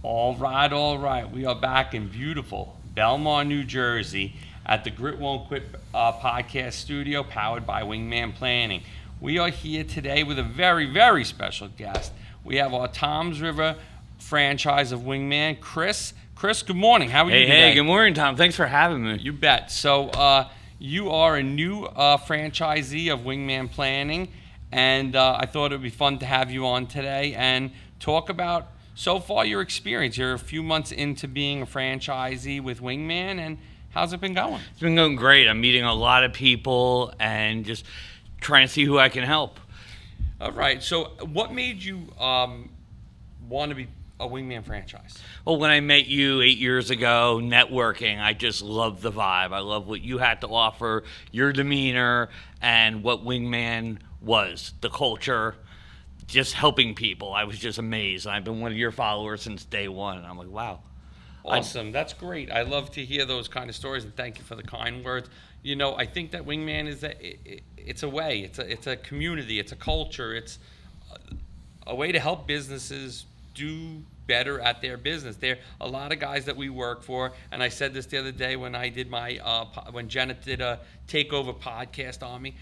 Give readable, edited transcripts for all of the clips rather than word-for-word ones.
All right. We are back in beautiful Belmar, New Jersey at the Grit Won't Quit podcast studio powered by Wingman Planning. We are here today with a very, very special guest. We have our Toms River franchise of Wingman, Chris. Chris, good morning. How are you today? Hey, good morning, Tom. Thanks for having me. You bet. So you are a new franchisee of Wingman Planning, and I thought it would be fun to have you on today and talk about so far your experience. You're a few months into being a franchisee with Wingman, and how's it been going? It's been going great. I'm meeting a lot of people and just trying to see who I can help. All right. So what made you want to be a Wingman franchise? Well, when I met you 8 years ago, networking, I just loved the vibe. I love what you had to offer, your demeanor, and what Wingman was, the culture, just helping people. I was just amazed. I've been one of your followers since day one, and I'm like, wow. Awesome. That's great. I love to hear those kind of stories, and thank you for the kind words. You know, I think that Wingman is it's a way, it's a community, it's a culture, it's a way to help businesses do better at their business. There are a lot of guys that we work for, and I said this the other day when I did my when Jenna did a takeover podcast on me.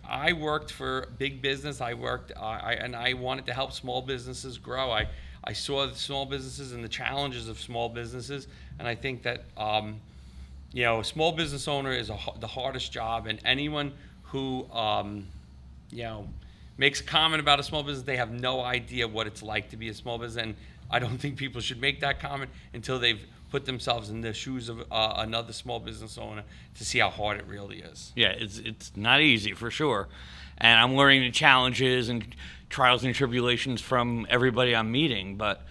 I worked for big business. I wanted to help small businesses grow. I saw the small businesses and the challenges of small businesses, and I think that a small business owner is the hardest job. And anyone who makes a comment about a small business, they have no idea what it's like to be a small business. And I don't think people should make that comment until they've put themselves in the shoes of another small business owner to see how hard it really is. Yeah, it's not easy for sure. And I'm learning the challenges and trials and tribulations from everybody I'm meeting. But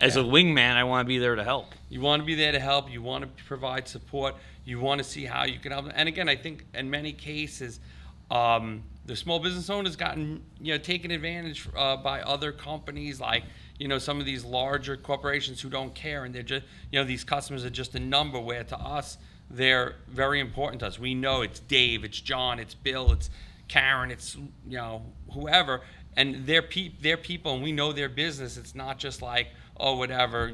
as a wingman, I want to be there to help. You want to be there to help. You want to provide support. You want to see how you can help them. And again, I think in many cases, the small business owner has gotten taken advantage by other companies, like some of these larger corporations who don't care, and they're just these customers are just a number, where to us they're very important to us. We know it's Dave, it's John, it's Bill, it's Karen, it's whoever, and they're people, and we know their business. It's not just like, oh, whatever,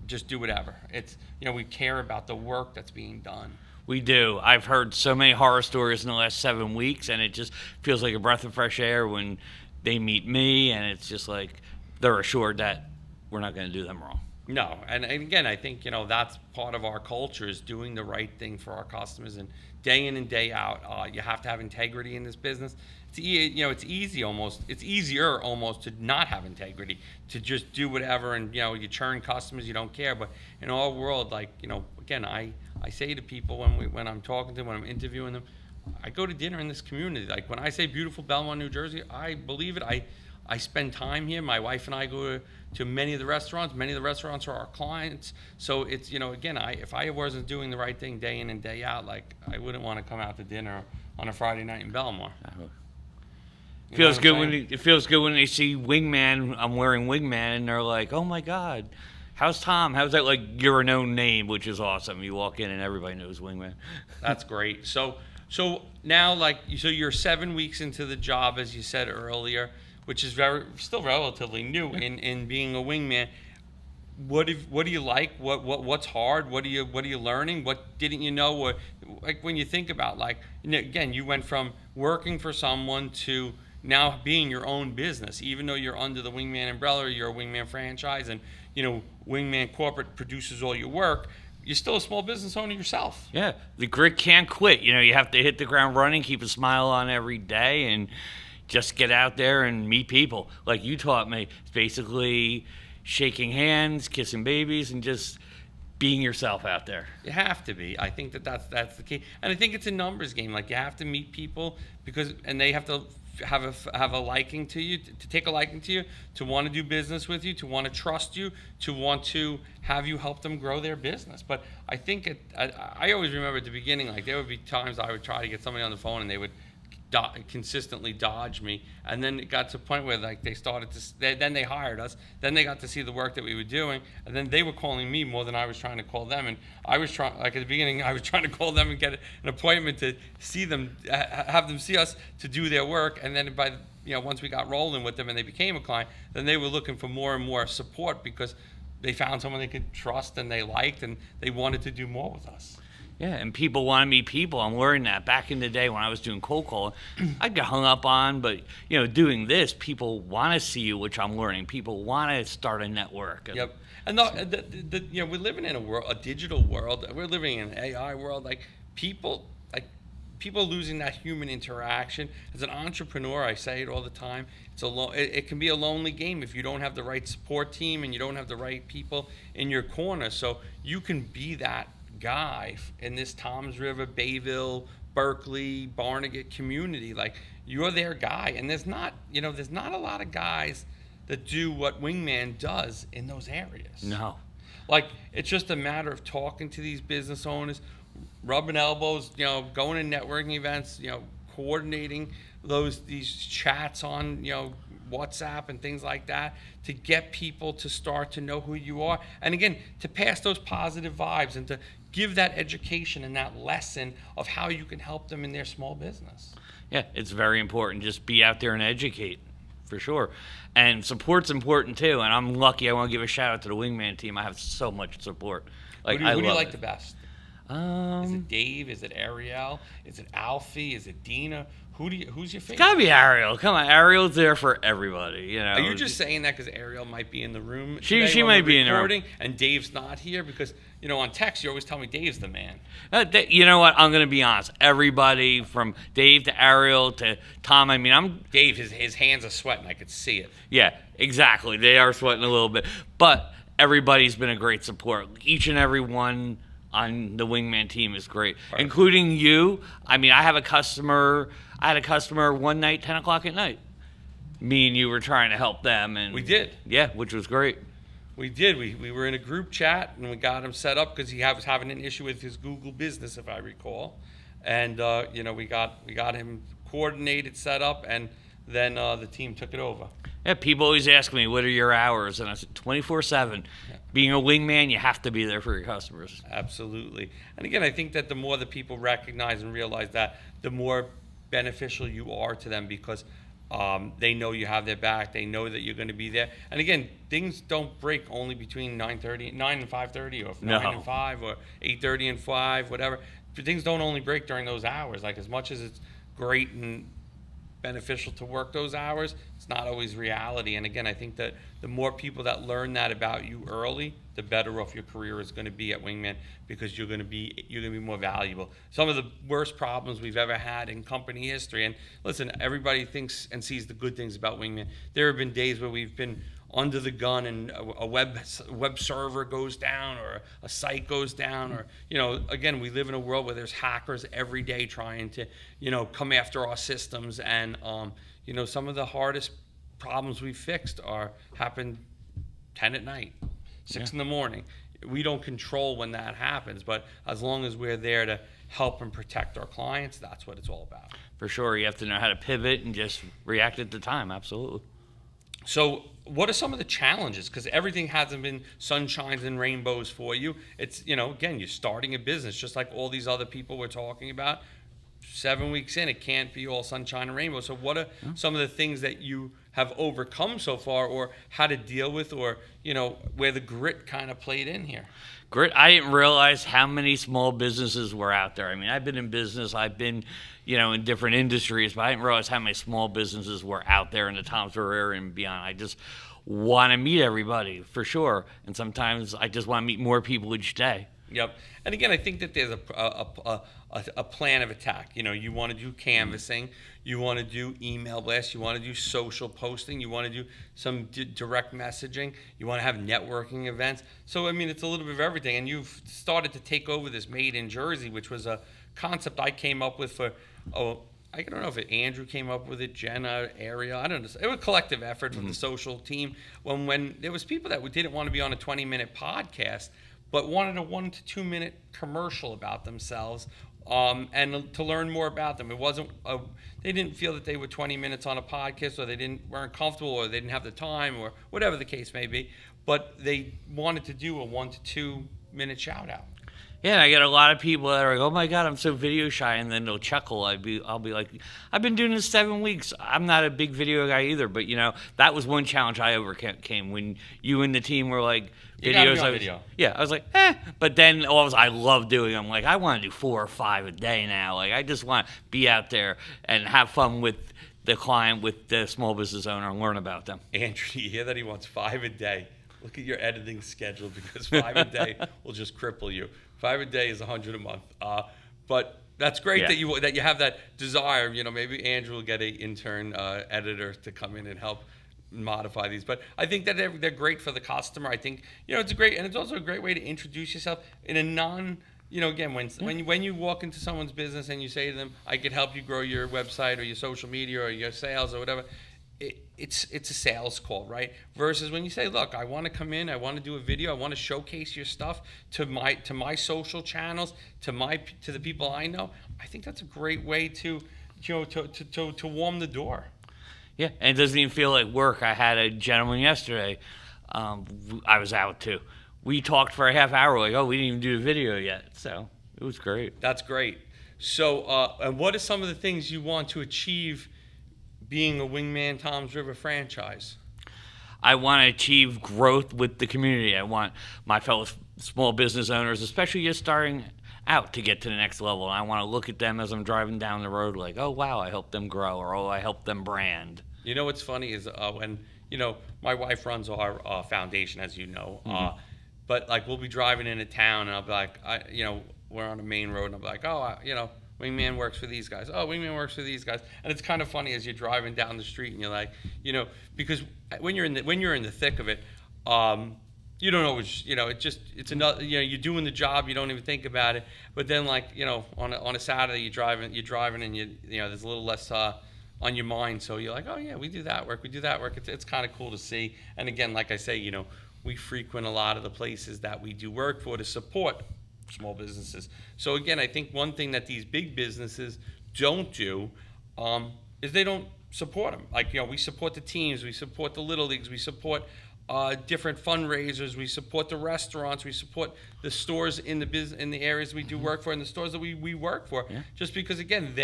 just do whatever. It's we care about the work that's being done. We do. I've heard so many horror stories in the last 7 weeks, and it just feels like a breath of fresh air when they meet me, and it's just like they're assured that we're not going to do them wrong. No, and again, I think that's part of our culture, is doing the right thing for our customers, and day in and day out, you have to have integrity in this business. It's easier almost to not have integrity, to just do whatever, and you churn customers, you don't care. But in our world, like again, I say to people when I'm talking to them, when I'm interviewing them, I go to dinner in this community. Like when I say beautiful Belmont, New Jersey, I believe it. I spend time here. My wife and I go to many of the restaurants. Many of the restaurants are our clients. So it's again, if I wasn't doing the right thing day in and day out, like I wouldn't want to come out to dinner on a Friday night in Belmar. It feels good when they see Wingman. I'm wearing Wingman, and they're like, "Oh my God, how's Tom? How's that? Like you're a known name, which is awesome. You walk in and everybody knows Wingman." That's great. So now, so you're 7 weeks into the job, as you said earlier, which is still relatively new in being a wingman. What do you like? What's hard? What are you learning? What didn't you know? Like when you think about again, you went from working for someone to now being your own business. Even though you're under the Wingman umbrella, you're a Wingman franchise, and Wingman Corporate produces all your work. You're still a small business owner yourself. Yeah, the grit can't quit. You have to hit the ground running, keep a smile on every day, and just get out there and meet people. Like you taught me, it's basically shaking hands, kissing babies, and just being yourself out there. You have to be. I think that's the key, and I think it's a numbers game. Like you have to meet people and they have to have a liking to you, to take a liking to you, to want to do business with you, to want to trust you, to want to have you help them grow their business. But I think I always remember at the beginning, like there would be times I would try to get somebody on the phone and they would consistently dodge me, and then it got to a point where they started then they hired us, then they got to see the work that we were doing, and then they were calling me more than I was trying to call them. And I was trying, at the beginning, I was trying to call them and get an appointment to see them, have them see us to do their work. And then once we got rolling with them and they became a client, then they were looking for more and more support, because they found someone they could trust and they liked, and they wanted to do more with us. Yeah, and people want to meet people. I'm learning that. Back in the day when I was doing cold calling, I'd get hung up on, but doing this, people want to see you, which I'm learning. People want to start a network. Yep. And we're living in a digital world. We're living in an AI world. People losing that human interaction. As an entrepreneur, I say it all the time. It can be a lonely game if you don't have the right support team and you don't have the right people in your corner. So you can be that guy in this Toms River, Bayville, Berkeley, Barnegat community. You're their guy, and there's not a lot of guys that do what Wingman does in those areas. No. It's just a matter of talking to these business owners, rubbing elbows, going to networking events, coordinating these chats on, WhatsApp and things like that to get people to start to know who you are. And again, to pass those positive vibes and to give that education and that lesson of how you can help them in their small business. Yeah, it's very important. Just be out there and educate, for sure. And support's important too. And I'm lucky. I want to give a shout out to the Wingman team. I have so much support. Who do you like the best? Is Um, it Dave? Is it Ariel? Is it Alfie? Is it Dina? Who's your favorite? It's gotta be Ariel. Come on, Ariel's there for everybody. Are you just saying that because Ariel might be in the room? She today when might we're be in the room. recording, and Dave's not here because on text you always tell me Dave's the man. You know what? I'm gonna be honest. Everybody from Dave to Ariel to Tom. I mean, Dave, his hands are sweating. I could see it. Yeah, exactly. They are sweating a little bit, but everybody's been a great support. Each and every one on the Wingman team is great, Right. including you. I mean, I had a customer one night, 10 o'clock at night. Me and you were trying to help them, and We did. Yeah, which was great. We did. We were in a group chat and we got him set up because he was having an issue with his Google business, if I recall. And we got him coordinated, set up, and then the team took it over. Yeah, people always ask me, what are your hours? And I said 24/7. Yeah. Being a wingman, you have to be there for your customers. Absolutely. And again, I think that the more that people recognize and realize that, the more beneficial you are to them because they know you have their back. They know that you're going to be there. And again, things don't break only between 9 and 5:30 or 9 and 5 or 8:30 and 5, whatever. But things don't only break during those hours. As much as it's great and beneficial to work those hours, it's not always reality. And again, I think that the more people that learn that about you early, the better off your career is going to be at Wingman because you're going to be more valuable. Some of the worst problems we've ever had in company history, and listen, everybody thinks and sees the good things about Wingman. There have been days where we've been under the gun and a web server goes down or a site goes down, or again, we live in a world where there's hackers every day trying to come after our systems, and some of the hardest problems we've fixed happen 10 at night, 6 in the morning. We don't control when that happens, but as long as we're there to help and protect our clients, that's what it's all about. For sure, you have to know how to pivot and just react at the time. Absolutely. So what are some of the challenges? Because everything hasn't been sunshines and rainbows for you. It's, again, you're starting a business just like all these other people we're talking about. 7 weeks in, it can't be all sunshine and rainbows. So what are some of the things that you have overcome so far, or how to deal with, or, where the grit kind of played in here? Grit, I didn't realize how many small businesses were out there. I mean, I've been in business, I've been, in different industries, but I didn't realize how many small businesses were out there in the Toms River area and beyond. I just want to meet everybody, for sure. And sometimes I just want to meet more people each day. Yep. And again, I think that there's a plan of attack. You want to do canvassing, you want to do email blasts, you want to do social posting, you want to do some direct messaging, you want to have networking events. So, I mean, it's a little bit of everything. And you've started to take over this Made in Jersey, which was a concept I came up with I don't know if Andrew came up with it, Jenna, Ariel, I don't know. It was a collective effort with the social team. When there was people that didn't want to be on a 20-minute podcast, but wanted a 1 to 2 minute commercial about themselves, and to learn more about them. It wasn't they didn't feel that they were 20 minutes on a podcast, or they weren't comfortable, or they didn't have the time, or whatever the case may be. But they wanted to do a 1 to 2 minute shout out. Yeah, and I get a lot of people that are like, "Oh my God, I'm so video shy," and then they'll chuckle. I'll be like, "I've been doing this 7 weeks. I'm not a big video guy either, but that was one challenge I overcame when you and the team were like You gotta be videos. on video. Yeah, I was like, eh. But then all of a sudden, I love doing them. Like, I want to do 4 or 5 a day now. Like, I just want to be out there and have fun with the client, with the small business owner, and learn about them. Andrew, you hear that he wants 5 a day? Look at your editing schedule, because 5 a day will just cripple you. 5 a day is 100 a month. But that's great Yeah. that you have that desire. Maybe Andrew will get an intern editor to come in and help modify these. But I think that they're great for the customer. I think it's and it's also a great way to introduce yourself in a again, when you walk into someone's business and you say to them, "I could help you grow your website or your social media or your sales or whatever," it's a sales call, right? Versus when you say, "Look, I want to come in, I want to do a video, I want to showcase your stuff to my social channels, to the people I know." I think that's a great way to to warm the door. Yeah, and it doesn't even feel like work. I had a gentleman yesterday. I was out too. We talked for a half hour. Like, oh, we didn't even do the video yet. So it was great. That's great. So, and what are some of the things you want to achieve being a Wingman Tom's River franchise? I want to achieve growth with the community. I want my fellow small business owners, especially just starting out, to get to the next level. And I want to look at them as I'm driving down the road like, oh, wow, I helped them grow, or oh, I helped them brand. What's funny is when, my wife runs our foundation, as you know. But like, we'll be driving into town and I'll be like, we're on a main road and I'll be like, oh, Wingman works for these guys. Oh, Wingman works for these guys. And it's kind of funny as you're driving down the street and you're like, because when you're in the thick of it, you don't always, it's another, you're doing the job, you don't even think about it. But then, like, on a Saturday, you're driving and there's a little less on your mind. So you're like, oh yeah, we do that work. It's kind of cool to see. And again, like I say, we frequent a lot of the places that we do work for to support small businesses. So again, I think one thing that these big businesses don't do is they don't support them. Like, we support the teams, we support the little leagues, we support different fundraisers, we support the restaurants, we support the stores in the areas we do work for, and the stores that we work for. Yeah. Just because, again,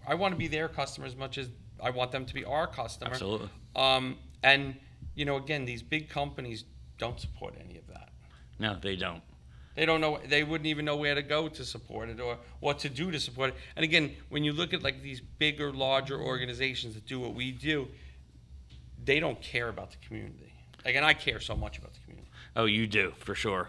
I want to be their customer as much as I want them to be our customer. Absolutely. And again, these big companies don't support any of that. No, they don't. They don't know. They wouldn't even know where to go to support it or what to do to support it. And again, when you look at like these bigger, larger organizations that do what we do, they don't care about the community. And I care so much about the community. Oh, you do, for sure.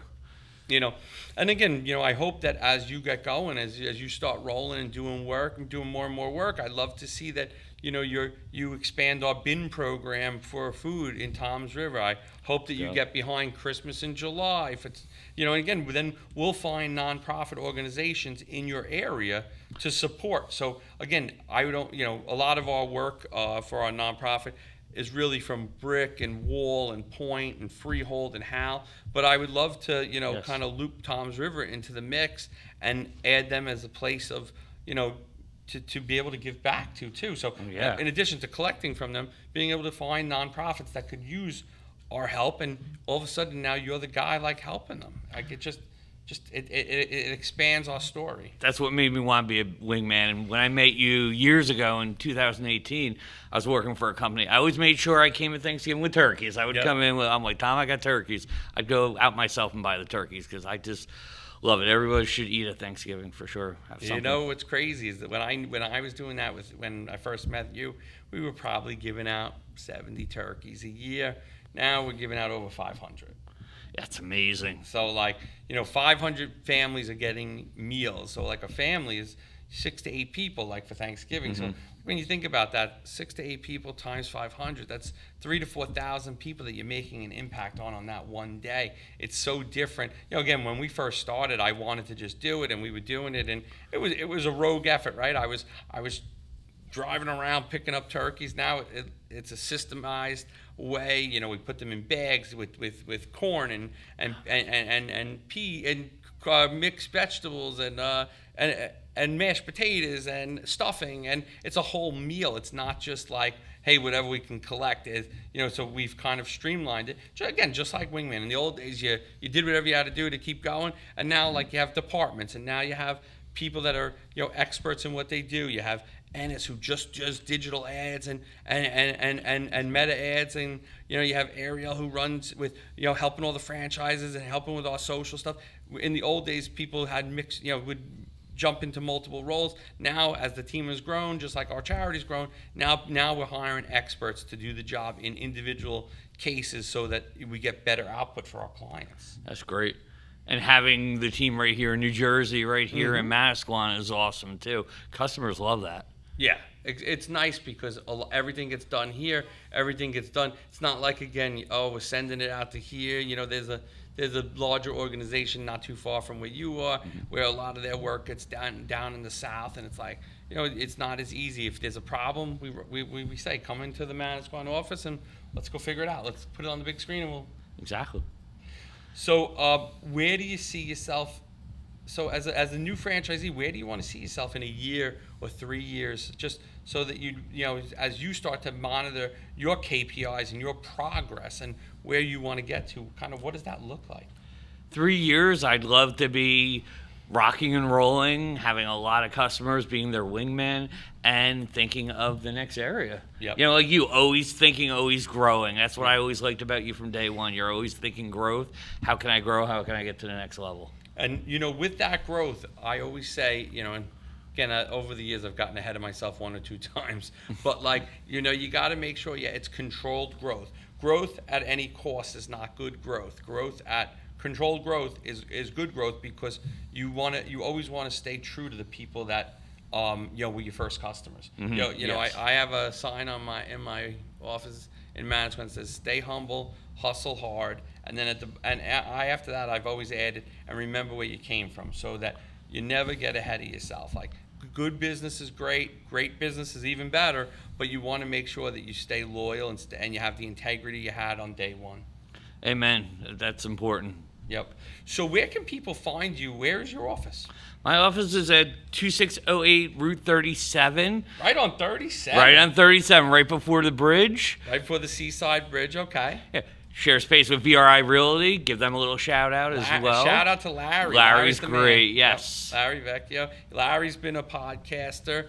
And again, I hope that as you get going, as you start rolling and doing work and doing more and more work, I'd love to see that, you expand our bin program for food in Tom's River. I hope that you get behind Christmas in July. If it's, and again, then we'll find nonprofit organizations in your area to support. So again, a lot of our work for our nonprofit is really from Brick and Wall and Point and Freehold and Hal. But I would love to, Yes. kind of loop Tom's River into the mix and add them as a place of, to be able to give back to too. So in addition to collecting from them, being able to find nonprofits that could use our help, and all of a sudden now you're the guy like helping them. Like it expands our story. That's what made me want to be a wingman. And when I met you years ago in 2018, I was working for a company. I always made sure I came at Thanksgiving with turkeys. I would come in with, I'm like, Tom, I got turkeys. I'd go out myself and buy the turkeys because I just love it. Everybody should eat at Thanksgiving for sure. Have something. What's crazy is that when I was doing that when I first met you, we were probably giving out 70 turkeys a year. Now we're giving out over 500. That's amazing. So 500 families are getting meals. So like a family is 6 to 8 people, like for Thanksgiving. Mm-hmm. So when you think about that, 6 to 8 people times 500, that's 3,000 to 4,000 people that you're making an impact on that one day. It's so different. Again, when we first started, I wanted to just do it, and we were doing it, and it was a rogue effort, right? I was driving around picking up turkeys. Now it's a systemized way. We put them in bags with corn and pea and mixed vegetables and mashed potatoes and stuffing, and it's a whole meal. It's not just like, hey, whatever we can collect is, so we've kind of streamlined it. Again, just like Wingman. In the old days, you did whatever you had to do to keep going, and now like you have departments, and now you have people that are experts in what they do. You have Ennis who just does digital ads and meta ads, and you have Ariel who runs with helping all the franchises and helping with our social stuff. In the old days, people had mixed would jump into multiple roles. Now, as the team has grown, just like our charity's grown, now we're hiring experts to do the job in individual cases so that we get better output for our clients. That's great. And having the team right here in New Jersey, right here in Manasquan is awesome too. Customers love that. Yeah, it's nice because everything gets done here. Everything gets done. It's not like, again, we're sending it out to here. There's a larger organization not too far from where you are, where a lot of their work gets down in the South, and it's like, it's not as easy. If there's a problem, we say, come into the Manasquan office and let's go figure it out. Let's put it on the big screen and we'll. Exactly. So where do you see yourself? So as a new franchisee, where do you want to see yourself in a year or 3 years? Just so that as you start to monitor your KPIs and your progress and where you want to get to, kind of what does that look like? 3 years, I'd love to be rocking and rolling, having a lot of customers, being their wingman, and thinking of the next area. Yep. Like you, always thinking, always growing. That's what I always liked about you from day one. You're always thinking growth. How can I grow? How can I get to the next level? And, with that growth, I always say, and again, over the years, I've gotten ahead of myself 1 or 2 times, but you got to make sure, it's controlled growth. Growth at any cost is not good growth. Controlled growth is good growth because you always want to stay true to the people that were your first customers. Yes. I have a sign in my office in management that says stay humble, hustle hard, and then after that I've always added and remember where you came from, so that you never get ahead of yourself. Like, good business is great business is even better, but you want to make sure that you stay loyal and you have the integrity you had on day one. Amen. That's important. Yep. So where can people find you? Where is your office? My office is at 2608 Route 37. Right on 37. Right on 37, right before the bridge. Right before the Seaside Bridge. Okay. Yeah. Share space with VRI Realty. Give them a little shout out as well. Shout out to Larry. Larry's great. Yes. Yep. Larry Vecchio. Larry's been a podcaster.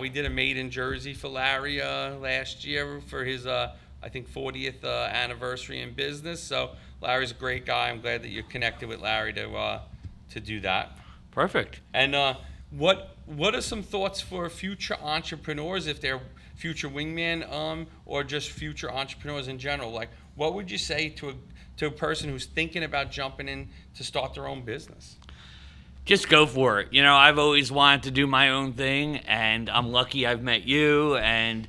We did a Made in Jersey for Larry last year for his I think 40th anniversary in business. So Larry's a great guy. I'm glad that you're connected with Larry to do that. Perfect. And what are some thoughts for future entrepreneurs, if they're future wingman or just future entrepreneurs in general? Like, what would you say to a person who's thinking about jumping in to start their own business? Just go for it. I've always wanted to do my own thing, and I'm lucky I've met you, and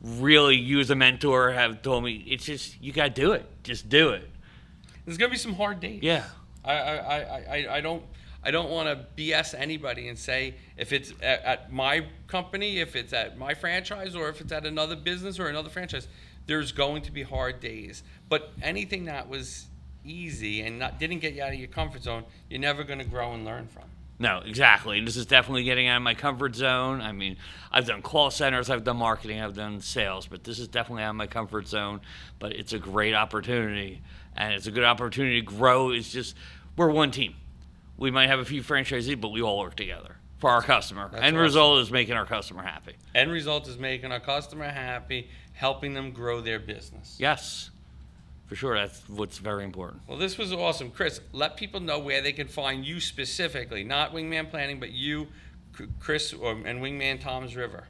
really you as a mentor have told me it's just, you got to do it. Just do it. There's going to be some hard days. Yeah. I don't want to BS anybody and say if it's at my company, if it's at my franchise, or if it's at another business or another franchise, there's going to be hard days. But anything that was easy and didn't get you out of your comfort zone, you're never going to grow and learn from. No, exactly. And this is definitely getting out of my comfort zone. I mean, I've done call centers, I've done marketing, I've done sales, but this is definitely out of my comfort zone. But it's a great opportunity, and it's a good opportunity to grow. It's just, we're one team. We might have a few franchisees, but we all work together for our customer. End result is making our customer happy. End result is making our customer happy, helping them grow their business. Yes. For sure, that's what's very important. Well, this was awesome. Chris, let people know where they can find you specifically, not Wingman Planning, but you, Chris, and Wingman Tom's River.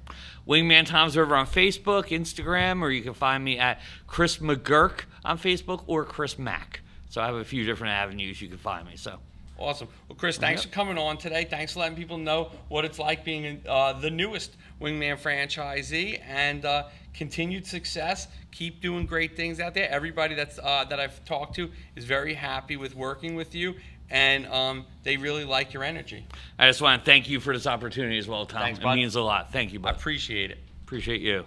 Wingman Tom's River on Facebook, Instagram, or you can find me at Chris McGurk on Facebook or Chris Mack. So I have a few different avenues you can find me. So awesome. Well, Chris, thanks for coming on today. Thanks for letting people know what it's like being the newest Wingman franchisee, and continued success. Keep doing great things out there. Everybody that I've talked to is very happy with working with you, and they really like your energy. I just want to thank you for this opportunity as well, Tom. Thanks, it bud. means a lot. Thank you, bud. I appreciate it. Appreciate you.